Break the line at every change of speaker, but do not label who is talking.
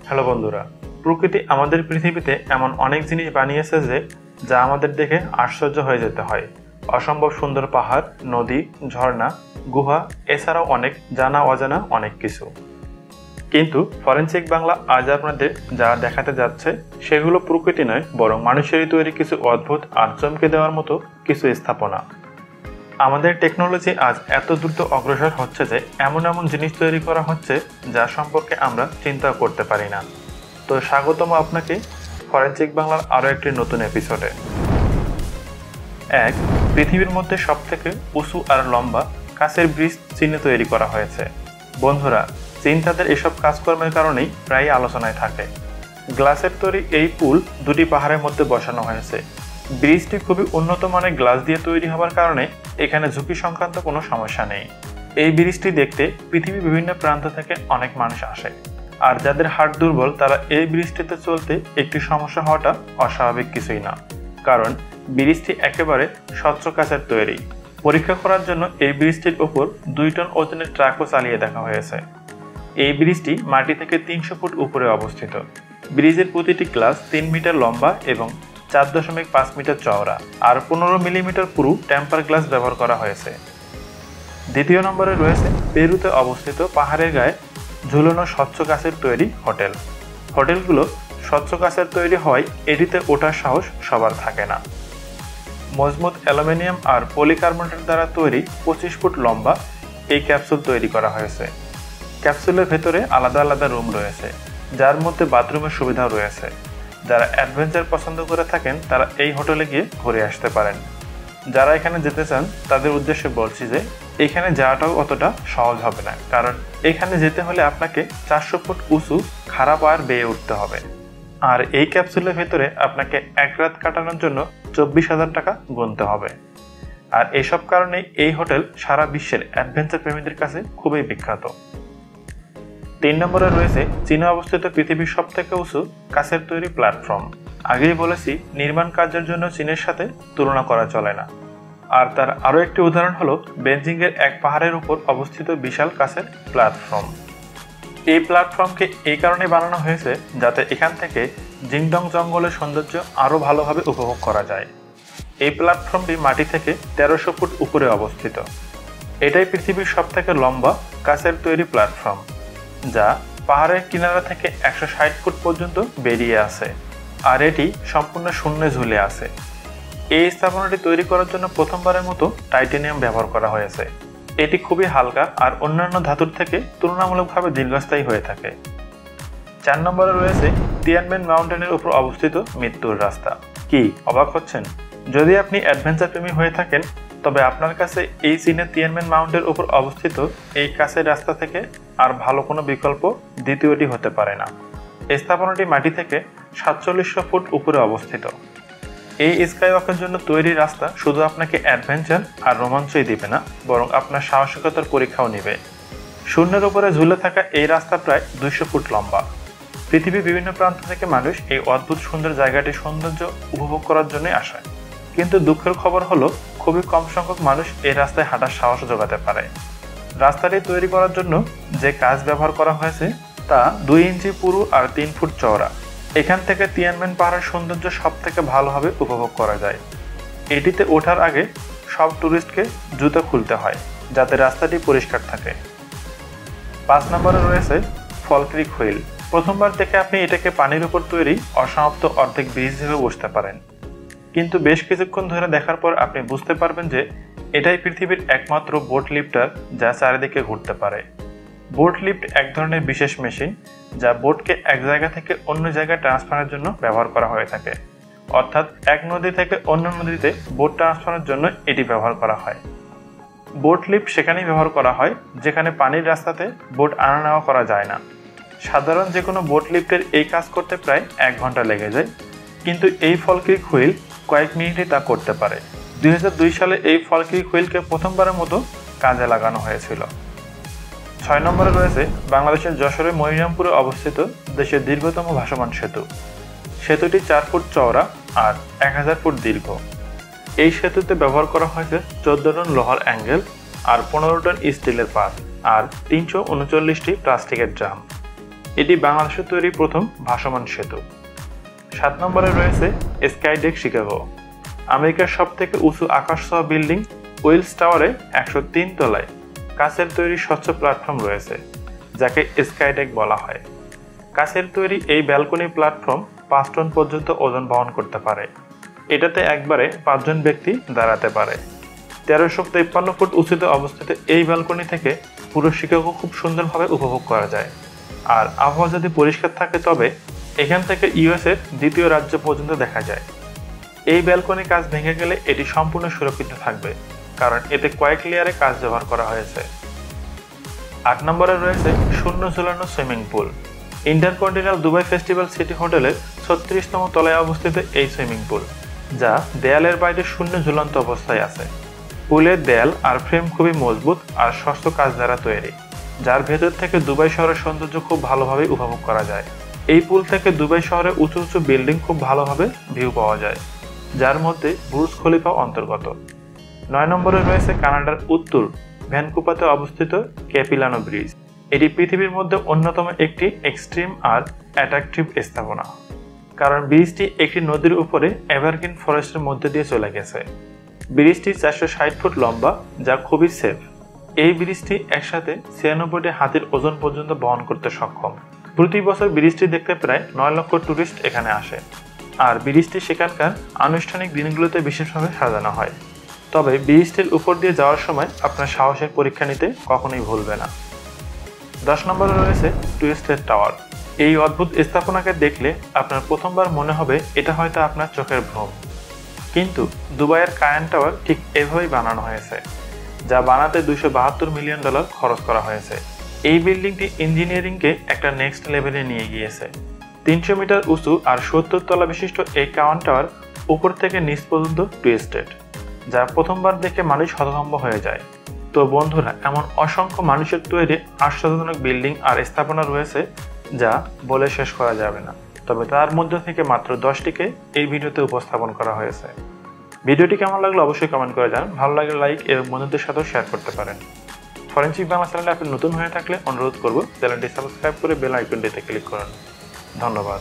Hello বন্ধুরা, প্রকৃতি আমাদের পৃথিবীতে এমন অনেক জিনিস বানিয়েছে যা আমাদের দেখে আশ্চর্য হয়ে যেতে হয়। অসম্ভব সুন্দর পাহাড়, নদী, ঝর্ণা, গুহা, এছাড়াও অনেক জানা অজানা অনেক কিছু। কিন্তু ফরেনসিক বাংলা আজ আপনাদের যা দেখাতে যাচ্ছে সেগুলো প্রকৃতি নয়, বরং মানুষেরই তৈরি কিছু অদ্ভুত আর চমকে দেওয়ার মতো কিছু স্থাপনা। আমাদের টেকনোলজি আজ এত দ্রুত অগ্রসর হচ্ছে যে এমন এমন জিনিস তৈরি করা হচ্ছে যা সম্পর্কে আমরা চিন্তা করতে পারি না। তো স্বাগতম আপনাকে ফরেনসিক বাংলার আরও একটি নতুন এপিসোডে। পৃথিবীর মধ্যে সবথেকে উঁচু আর লম্বা কাঁচের ব্রিজ চীনে তৈরি করা হয়েছে। বন্ধুরা, চীন তাদের এসব কাজকর্মের কারণেই প্রায়ই আলোচনায় থাকে। গ্লাসের তৈরি এই পুল দুটি পাহাড়ের মধ্যে বসানো হয়েছে। ব্রিজটি খুবই উন্নত মানের গ্লাস দিয়ে তৈরি হওয়ার কারণে এখানে ঝুঁকি সংক্রান্ত কোনো সমস্যা নেই। এই ব্রিজটি দেখতে পৃথিবীর বিভিন্ন প্রান্ত থেকে অনেক মানুষ আসে, আর যাদের হার্ট দুর্বল তারা এই ব্রিজটিতে চলতে একটি সমস্যা হওয়াটা অস্বাভাবিক কিছুই না, কারণ ব্রিজটি একেবারে স্বচ্ছ কাচের তৈরি। পরীক্ষা করার জন্য এই ব্রিজটির ওপর 2 টন ওজনের ট্রাকও চালিয়ে দেখা হয়েছে। এই ব্রিজটি মাটি থেকে 300 ফুট উপরে অবস্থিত। ব্রিজের প্রতিটি গ্লাস 3 মিটার লম্বা এবং 4.5 মিটার চওড়া, আর 15 মিলিমিটার পুরু টেম্পার গ্লাস ব্যবহার করা হয়েছে। দ্বিতীয় নম্বরে রয়েছে পেরুতে অবস্থিত পাহাড়ের গায়ে ঝুলানো স্বচ্ছ কাচের তৈরি হোটেল। হোটেলগুলো স্বচ্ছ কাচের তৈরি হওয়ায় এটিতে ওঠার সাহস সবার থাকে না। মজবুত অ্যালুমিনিয়াম আর পলিকার্বনেট দ্বারা তৈরি 25 ফুট লম্বা এই ক্যাপসুল তৈরি করা হয়েছে। ক্যাপসুলের ভেতরে আলাদা আলাদা রুম রয়েছে, যার মধ্যে বাথরুমের সুবিধাও রয়েছে। যারা অ্যাডভেঞ্চার পছন্দ করে থাকেন তারা এই হোটেলে গিয়ে ঘুরে আসতে পারেন। যারা এখানে যেতে চান তাদের উদ্দেশ্যে বলছি যে এখানে যাওয়াটাও অতটা সহজ হবে না, কারণ এখানে যেতে হলে আপনাকে 400 ফুট উঁচু খাড়া পাহাড় বেয়ে উঠতে হবে। আর এই ক্যাপসুলের ভেতরে আপনাকে 1 রাত কাটানোর জন্য 24,000 টাকা গুনতে হবে। আর এসব কারণে এই হোটেল সারা বিশ্বের অ্যাডভেঞ্চার প্রেমীদের কাছে খুবই বিখ্যাত। 3 নম্বরে রয়েছে চীনে অবস্থিত পৃথিবীর সবথেকে উঁচু কাচের তৈরি প্ল্যাটফর্ম। আগেই বলেছি, নির্মাণ কাজের জন্য চীনের সাথে তুলনা করা চলে না। আর তার আরও একটি উদাহরণ হলো বেজিংয়ের এক পাহাড়ের উপর অবস্থিত বিশাল কাচের প্ল্যাটফর্ম। এই প্ল্যাটফর্মকে এই কারণে বানানো হয়েছে যাতে এখান থেকে জিংডং জঙ্গলের সৌন্দর্য আরও ভালোভাবে উপভোগ করা যায়। এই প্ল্যাটফর্মটি মাটি থেকে 1300 ফুট উপরে অবস্থিত। এটাই পৃথিবীর সবথেকে লম্বা কাচের তৈরি প্ল্যাটফর্ম, যা পাহাড়ের কিনারা থেকে 160 ফুট পর্যন্ত বেরিয়ে আছে, আর এটি সম্পূর্ণ শূন্যে ঝুলে আছে। এই স্থাপনাটি তৈরি করার জন্য প্রথমবারের মতো টাইটানিয়াম ব্যবহার করা হয়েছে। এটি খুবই হালকা আর অন্যান্য ধাতুর থেকে তুলনামূলকভাবে দীর্ঘস্থায়ী হয়ে থাকে। 4 নম্বরে রয়েছে তিয়ানমেন মাউন্টেনের উপর অবস্থিত মৃত্যুর রাস্তা। কি অবাক হচ্ছেন? যদি আপনি অ্যাডভেঞ্চার প্রেমী হয়ে থাকেন তবে আপনার কাছে এই চীনের তিয়ানমেন মাউন্টের উপর অবস্থিত এই কাছের রাস্তা থেকে আর ভালো কোনো বিকল্প দ্বিতীয়টি হতে পারে না। এই স্থাপনাটি মাটি থেকে 4700 ফুট উপরে অবস্থিত। এই স্কাইওয়াকের জন্য তৈরি রাস্তা শুধু আপনাকে অ্যাডভেঞ্চার আর রোমাঞ্চই দিবে না, বরং আপনার সাহসিকতার পরীক্ষাও নেবে। শূন্যের উপরে ঝুলে থাকা এই রাস্তা প্রায় 200 ফুট লম্বা। পৃথিবীর বিভিন্ন প্রান্ত থেকে মানুষ এই অদ্ভুত সুন্দর জায়গাটির সৌন্দর্য উপভোগ করার জন্যই আসে। কিন্তু দুঃখের খবর হলো খুবই কম সংখ্যক মানুষ এই রাস্তায় হাঁটার সাহস জোগাতে পারে। রাস্তাটি তৈরি করার জন্য যে কাঁচ ব্যবহার করা হয়েছে তা 2 ইঞ্চি পুরু আর 3 ফুট চওড়া। এখান থেকে তিয়ানমেন পাহাড়ের সৌন্দর্য সব থেকে ভালোভাবে উপভোগ করা যায়। এটিতে ওঠার আগে সব টুরিস্টকে জুতো খুলতে হয় যাতে রাস্তাটি পরিষ্কার থাকে। 5 নম্বরে রয়েছে ফল ক্রিক হুইল। প্রথমবার দেখে আপনি এটাকে পানির উপর তৈরি অসমাপ্ত অর্ধেক ব্রিজ হিসেবে বুঝতে পারেন, কিন্তু বেশ কিছুক্ষণ ধরে দেখার পর আপনি বুঝতে পারবেন যে এটাই পৃথিবীর একমাত্র বোট লিফটার যা চারিদিকে ঘুরতে পারে। বোট লিফট এক ধরনের বিশেষ মেশিন যা বোটকে এক জায়গা থেকে অন্য জায়গায় ট্রান্সফারের জন্য ব্যবহার করা হয়ে থাকে। অর্থাৎ এক নদী থেকে অন্য নদীতে বোট ট্রান্সফারের জন্য এটি ব্যবহার করা হয়। বোট লিফট সেখানেই ব্যবহার করা হয় যেখানে পানির রাস্তাতে বোট আনা নেওয়া করা যায় না। সাধারণ যে কোনো বোট লিফটের এই কাজ করতে প্রায় 1 ঘন্টা লেগে যায়, কিন্তু এই ফল ক্রিক হুইল কয়েক মিনিটে তা করতে পারে। 2002 সালে এই ফল ক্রিক হুইলকে প্রথমবারের মতো কাজে লাগানো হয়েছিল। 6 নম্বরে রয়েছে বাংলাদেশের যশোরের মনিরামপুরে অবস্থিত দেশের দীর্ঘতম ভাসমান সেতু। সেতুটি 4 ফুট চওড়া আর 1000 ফুট দীর্ঘ। এই সেতুতে ব্যবহার করা হয়েছে 14 টন লোহার অ্যাঙ্গেল আর 15 টন স্টিলের পাত আর 339টি প্লাস্টিকের ড্রাম। এটি বাংলাদেশে তৈরি প্রথম ভাসমান সেতু। 7 নম্বরে রয়েছে স্কাইডেক শিকাগো। আমেরিকার সবথেকে উঁচু আকাশছোঁয়া বিল্ডিং ওয়েলস টাওয়ারে 103 তলায় কাচের তৈরি স্বচ্ছ প্ল্যাটফর্ম রয়েছে, যাকে স্কাইডেক বলা হয়। কাচের তৈরি এই ব্যালকনি প্ল্যাটফর্ম 5 টন পর্যন্ত ওজন বহন করতে পারে। এটাতে একবারে 5 জন ব্যক্তি দাঁড়াতে পারে। 1353 ফুট উঁচুতে অবস্থিত এই ব্যালকনি থেকে পুরো শিকাগো খুব সুন্দরভাবে উপভোগ করা যায়। আর আবহাওয়া যদি পরিষ্কার থাকে তবে এখান থেকে ইউএসের দ্বিতীয় রাজ্য পর্যন্ত দেখা যায়। এই ব্যালকনি কাঁচ ভেঙে গেলে এটি সম্পূর্ণ সুরক্ষিত থাকবে, কারণ এতে কয়েক লেয়ারে কাঁচ ব্যবহার করা হয়েছে। 8 নম্বরে রয়েছে শূন্য ঝুলানো swimming pool. Intercontinental Dubai festival city হোটেলের 36তম তলায় অবস্থিত এই সুইমিং পুল, যা দেয়ালের বাইরে শূন্য ঝুলন্ত অবস্থায় আছে। পুলের দেয়াল আর ফ্রেম খুবই মজবুত আর শক্ত কাঁচ দ্বারা তৈরি, যার ভেতর থেকে দুবাই শহরের সৌন্দর্য খুব ভালোভাবে উপভোগ করা যায়। এই পুল থেকে দুবাই শহরে উঁচু উঁচু বিল্ডিং খুব ভালোভাবে ভিউ পাওয়া যায়, যার মধ্যে বুর্জ খলিফা অন্তর্গত। 9 নম্বরে রয়েছে কানাডার উত্তর ভ্যানকুভারে অবস্থিত ক্যাপিলানো ব্রিজ। এটি পৃথিবীর মধ্যে অন্যতম একটি এক্সট্রিম আর অ্যাট্রাকটিভ স্থাপনা, কারণ ব্রিজটি একটি নদীর উপরে এভারগ্রিন ফরেস্টের মধ্যে দিয়ে চলে গেছে। ব্রিজটি 460 ফুট লম্বা, যা খুবই সেফ। এই ব্রিজটি একসাথে 96টি হাতির ওজন পর্যন্ত বহন করতে সক্ষম। প্রতি বছর ব্রিজটি দেখতে প্রায় 9 লক্ষ টুরিস্ট এখানে আসে, আর ব্রিজটি সেখানকার আনুষ্ঠানিক দিনগুলোতে বিশেষভাবে সাজানো হয়। তবে ব্রিজটির উপর দিয়ে যাওয়ার সময় আপনার সাহসের পরীক্ষা নিতে কখনোই ভুলবে না। 10 নম্বরে রয়েছে টুইস্টেড টাওয়ার। এই অদ্ভুত স্থাপনাকে দেখলে আপনার প্রথমবার মনে হবে এটা হয়তো আপনার চোখের ভ্রম, কিন্তু দুবাইয়ের কায়ান টাওয়ার ঠিক এভাবেই বানানো হয়েছে, যা বানাতে $272 মিলিয়ন খরচ করা হয়েছে। এই বিল্ডিংটি ইঞ্জিনিয়ারিংকে একটা নেক্সট লেভেলে নিয়ে গিয়েছে। 300 মিটার উঁচু আর 70 তলা বিশিষ্ট এই কায়ান টাওয়ার উপর থেকে নিচ পর্যন্ত টুইস্টেড, যা প্রথমবার দেখে মানুষ হতভম্ব হয়ে যায়। তো বন্ধুরা, এমন অসংখ্য মানুষের তৈরি আশ্চর্যজনক বিল্ডিং আর স্থাপনা রয়েছে যা বলে শেষ করা যাবে না। তবে তার মধ্যে থেকে মাত্র 10টিকে এই ভিডিওতে উপস্থাপন করা হয়েছে। ভিডিওটি কেমন লাগলো অবশ্যই কমেন্ট করে জানান। ভালো লাগলে লাইক এবং বন্ধুদের সাথেও শেয়ার করতে পারেন। ফরেনসিক বাংলা চ্যানেলে আপনি নতুন হয়ে থাকলে অনুরোধ করব চ্যানেলটি সাবস্ক্রাইব করে বেল আইকনটিতে ক্লিক করুন। ধন্যবাদ।